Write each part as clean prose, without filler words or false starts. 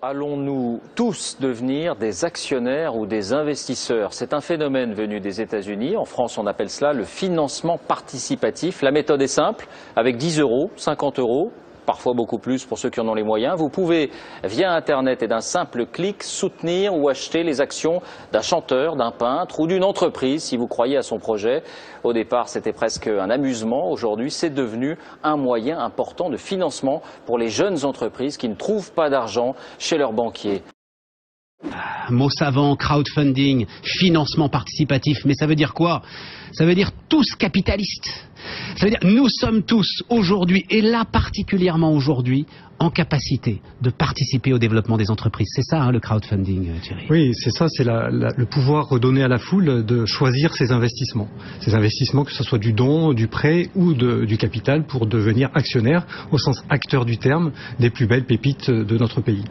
allons-nous tous devenir des actionnaires ou des investisseurs? C'est un phénomène venu des États-Unis. En France, on appelle cela le financement participatif. La méthode est simple. Avec 10 euros, 50 euros, parfois beaucoup plus pour ceux qui en ont les moyens, vous pouvez, via Internet et d'un simple clic, soutenir ou acheter les actions d'un chanteur, d'un peintre ou d'une entreprise si vous croyez à son projet. Au départ, c'était presque un amusement. Aujourd'hui, c'est devenu un moyen important de financement pour les jeunes entreprises qui ne trouvent pas d'argent chez leurs banquiers. Mot savant, crowdfunding, financement participatif, mais ça veut dire quoi? Ça veut dire tous capitalistes. Ça veut dire nous sommes tous aujourd'hui, et là particulièrement aujourd'hui, en capacité de participer au développement des entreprises. C'est ça le crowdfunding, Thierry? Oui, c'est ça, c'est le pouvoir redonné à la foule de choisir ses investissements. Ses investissements, que ce soit du don, du prêt ou du capital, pour devenir actionnaire, au sens acteur du terme, des plus belles pépites de notre pays.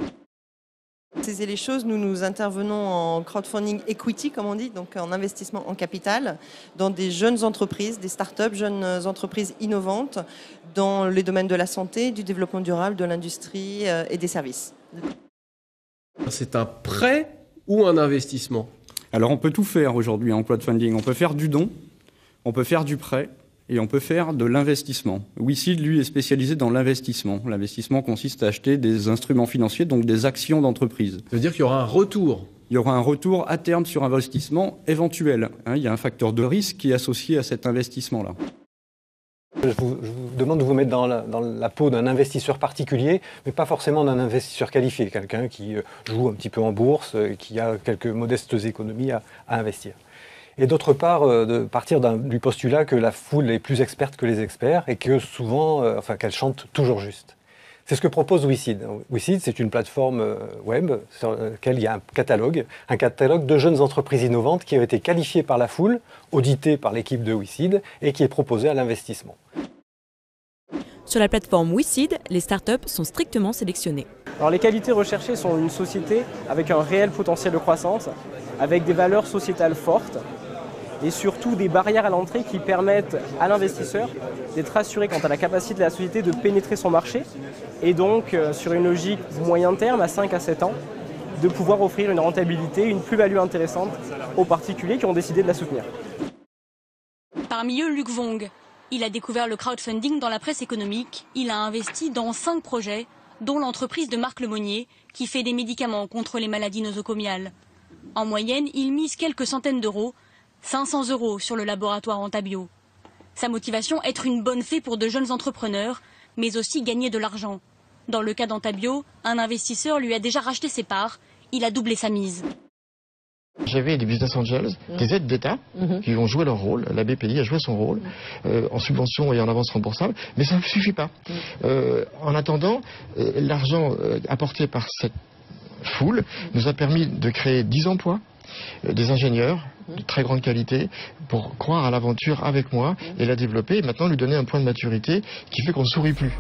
C'est les choses, nous intervenons en crowdfunding equity, comme on dit, donc en investissement en capital, dans des jeunes entreprises, des start-up, jeunes entreprises innovantes, dans les domaines de la santé, du développement durable, de l'industrie et des services. C'est un prêt ou un investissement? Alors on peut tout faire aujourd'hui en crowdfunding. On peut faire du don, on peut faire du prêt, et on peut faire de l'investissement. WeSeed, lui, est spécialisé dans l'investissement. L'investissement consiste à acheter des instruments financiers, donc des actions d'entreprise. Ça veut dire qu'il y aura un retour? Il y aura un retour à terme sur investissement éventuel. Il y a un facteur de risque qui est associé à cet investissement-là. Je vous demande de vous mettre dans la peau d'un investisseur particulier, mais pas forcément d'un investisseur qualifié, quelqu'un qui joue un petit peu en bourse, qui a quelques modestes économies à investir. Et d'autre part, de partir du postulat que la foule est plus experte que les experts et que souvent, qu'elle chante toujours juste. C'est ce que propose WeSeed. WeSeed, c'est une plateforme web sur laquelle il y a un catalogue de jeunes entreprises innovantes qui ont été qualifiées par la foule, auditées par l'équipe de WeSeed et qui est proposée à l'investissement. Sur la plateforme WeSeed, les startups sont strictement sélectionnées. Alors les qualités recherchées sont une société avec un réel potentiel de croissance, avec des valeurs sociétales fortes, et surtout des barrières à l'entrée qui permettent à l'investisseur d'être rassuré quant à la capacité de la société de pénétrer son marché et donc sur une logique moyen terme à 5 à 7 ans de pouvoir offrir une rentabilité, une plus-value intéressante aux particuliers qui ont décidé de la soutenir. Parmi eux, Luc Vong. Il a découvert le crowdfunding dans la presse économique. Il a investi dans 5 projets, dont l'entreprise de Marc Lemonnier qui fait des médicaments contre les maladies nosocomiales. En moyenne, il mise quelques centaines d'euros, 500 € sur le laboratoire Antabio. Sa motivation, être une bonne fée pour de jeunes entrepreneurs, mais aussi gagner de l'argent. Dans le cas d'Antabio, un investisseur lui a déjà racheté ses parts, il a doublé sa mise. J'avais des business angels, des aides d'État qui ont joué leur rôle, la BPI a joué son rôle en subvention et en avance remboursable, mais ça ne suffit pas. En attendant, l'argent apporté par cette foule nous a permis de créer 10 emplois, des ingénieurs de très grande qualité pour croire à l'aventure avec moi et la développer et maintenant lui donner un point de maturité qui fait qu'on ne sourit plus.